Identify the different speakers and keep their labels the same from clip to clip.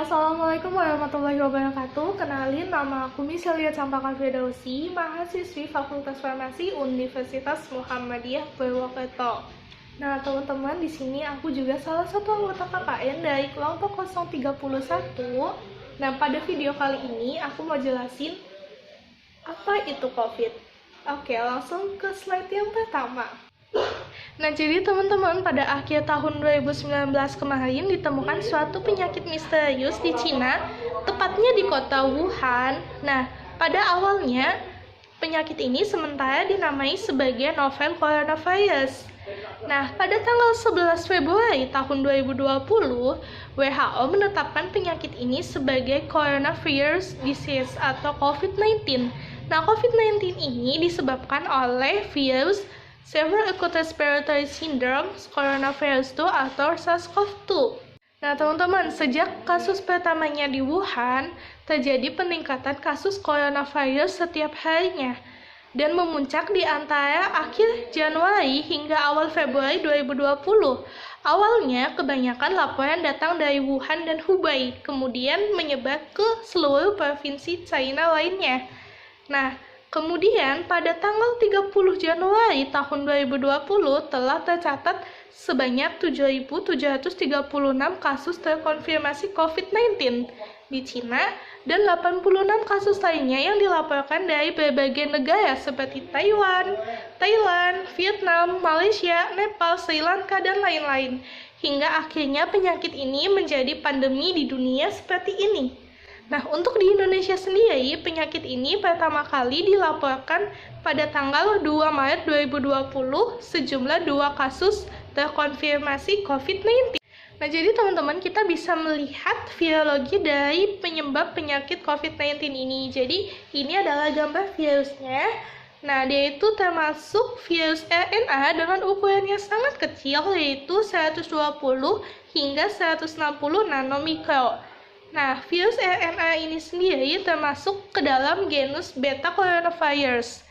Speaker 1: Assalamualaikum warahmatullahi wabarakatuh. Kenalin, nama aku Miselia Campaka Firdausi, mahasiswi Fakultas Farmasi Universitas Muhammadiyah Purwokerto. Nah, teman-teman, di sini aku juga salah satu anggota KKN dari kelompok 031. Nah, pada video kali ini aku mau jelasin apa itu COVID. Oke, langsung ke slide yang pertama. Nah, jadi teman-teman, pada akhir tahun 2019 kemarin ditemukan suatu penyakit misterius di Cina, tepatnya di kota Wuhan. Nah, pada awalnya penyakit ini sementara dinamai sebagai novel coronavirus. Nah, pada tanggal 11 Februari tahun 2020, WHO menetapkan penyakit ini sebagai coronavirus disease atau COVID-19. Nah, COVID-19 ini disebabkan oleh virus Severe Acute Respiratory Syndrome Coronavirus 2 atau SARS-CoV-2. Nah, teman-teman, sejak kasus pertamanya di Wuhan, terjadi peningkatan kasus coronavirus setiap harinya dan memuncak di antara akhir Januari hingga awal Februari 2020. Awalnya, kebanyakan laporan datang dari Wuhan dan Hubei, kemudian menyebar ke seluruh provinsi China lainnya. Nah, kemudian pada tanggal 30 Januari tahun 2020 telah tercatat sebanyak 7.736 kasus terkonfirmasi COVID-19 di Cina dan 86 kasus lainnya yang dilaporkan dari berbagai negara seperti Taiwan, Thailand, Vietnam, Malaysia, Nepal, Sri Lanka, dan lain-lain. Hingga akhirnya penyakit ini menjadi pandemi di dunia seperti ini. Nah, untuk di Indonesia sendiri, penyakit ini pertama kali dilaporkan pada tanggal 2 Maret 2020, sejumlah 2 kasus terkonfirmasi COVID-19. Nah, jadi teman-teman, kita bisa melihat virologi dari penyebab penyakit COVID-19 ini. Jadi, ini adalah gambar virusnya. Nah, dia itu termasuk virus RNA dengan ukuran yang sangat kecil, yaitu 120 hingga 160 nanomikro. Nah, virus RNA ini sendiri termasuk ke dalam genus beta coronavirus.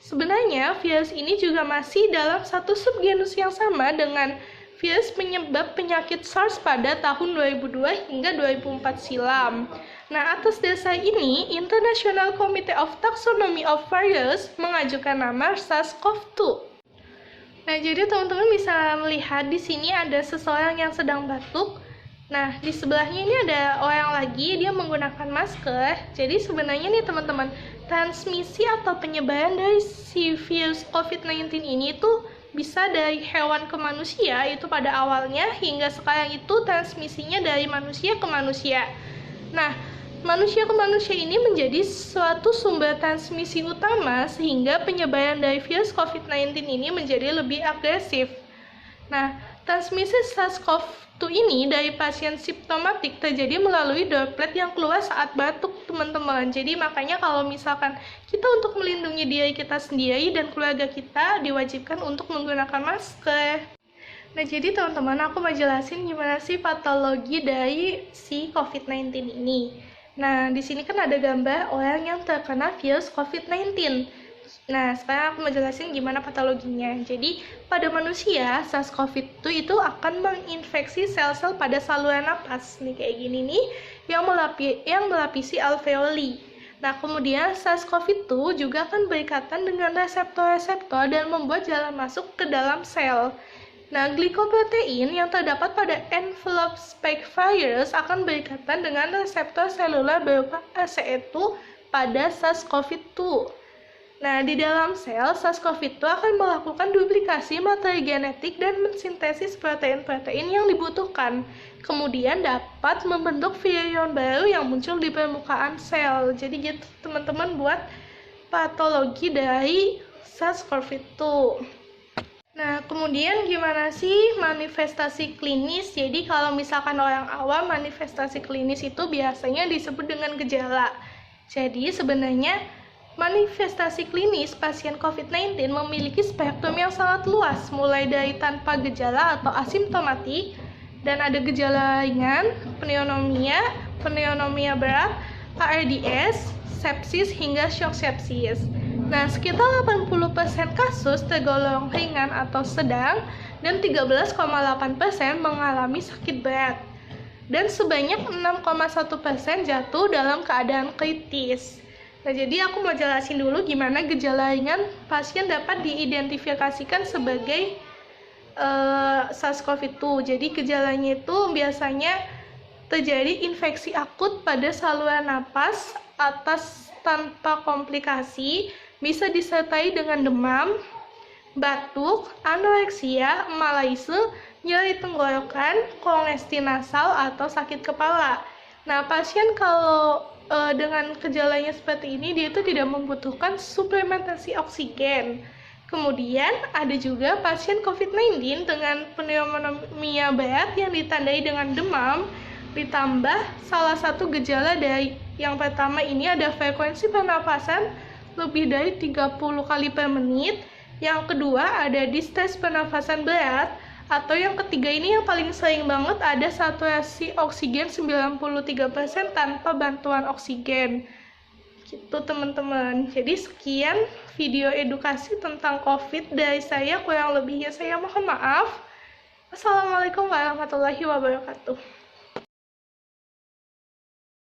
Speaker 1: Sebenarnya, virus ini juga masih dalam satu subgenus yang sama dengan virus penyebab penyakit SARS pada tahun 2002 hingga 2004 silam. Nah, atas dasar ini, International Committee of Taxonomy of Virus mengajukan nama SARS-CoV-2. Nah, jadi teman-teman bisa melihat di sini ada seseorang yang sedang batuk. Nah, di sebelahnya ini ada orang lagi, dia menggunakan masker. Jadi sebenarnya nih teman-teman, transmisi atau penyebaran dari si virus COVID-19 ini tuh bisa dari hewan ke manusia, itu pada awalnya, hingga sekarang itu transmisinya dari manusia ke manusia. Nah, manusia ke manusia ini menjadi suatu sumber transmisi utama, sehingga penyebaran dari virus COVID-19 ini menjadi lebih agresif. Nah, transmisi SARS-CoV-2 ini dari pasien simptomatik terjadi melalui droplet yang keluar saat batuk, teman-teman. Jadi makanya kalau misalkan kita untuk melindungi diri kita sendiri dan keluarga kita diwajibkan untuk menggunakan masker. Nah, jadi teman-teman, aku mau jelasin gimana sih patologi dari si COVID-19 ini. Nah, di sini kan ada gambar orang yang terkena virus COVID-19. Nah, sekarang aku mau jelasin gimana patologinya. Jadi, pada manusia, SARS-CoV-2 itu akan menginfeksi sel-sel pada saluran napas, nih kayak gini nih, yang melapisi alveoli. Nah, kemudian SARS-CoV-2 juga akan berikatan dengan reseptor-reseptor dan membuat jalan masuk ke dalam sel. Nah, glikoprotein yang terdapat pada envelope spike virus akan berikatan dengan reseptor seluler berupa ACE2 pada SARS-CoV-2. Nah, di dalam sel, SARS-CoV-2 akan melakukan duplikasi materi genetik dan mensintesis protein-protein yang dibutuhkan. Kemudian dapat membentuk virion baru yang muncul di permukaan sel. Jadi gitu teman-teman buat patologi dari SARS-CoV-2. Nah, kemudian gimana sih manifestasi klinis? Jadi kalau misalkan orang awam, manifestasi klinis itu biasanya disebut dengan gejala. Jadi sebenarnya manifestasi klinis pasien COVID-19 memiliki spektrum yang sangat luas, mulai dari tanpa gejala atau asimptomatik, dan ada gejala ringan, pneumonia berat, ARDS, sepsis, hingga shock sepsis. Nah, sekitar 80% kasus tergolong ringan atau sedang, dan 13,8% mengalami sakit berat. dan sebanyak 6,1% jatuh dalam keadaan kritis. Nah, jadi aku mau jelasin dulu gimana gejala ringan pasien dapat diidentifikasikan sebagai SARS-CoV-2. Jadi gejalanya itu biasanya terjadi infeksi akut pada saluran napas atas tanpa komplikasi, bisa disertai dengan demam, batuk, anoreksia, malaise, nyeri tenggorokan, kongesti nasal, atau sakit kepala. Nah, pasien kalau dengan gejalanya seperti ini, dia itu tidak membutuhkan suplementasi oksigen. Kemudian ada juga pasien COVID-19 dengan pneumonia berat yang ditandai dengan demam, ditambah salah satu gejala dari yang pertama ini ada frekuensi pernafasan lebih dari 30 kali per menit, yang kedua ada distres pernafasan berat, atau yang ketiga ini yang paling sering banget ada saturasi oksigen 93% tanpa bantuan oksigen. Gitu teman-teman. Jadi sekian video edukasi tentang COVID dari saya, kurang lebihnya saya mohon maaf. Assalamualaikum warahmatullahi wabarakatuh.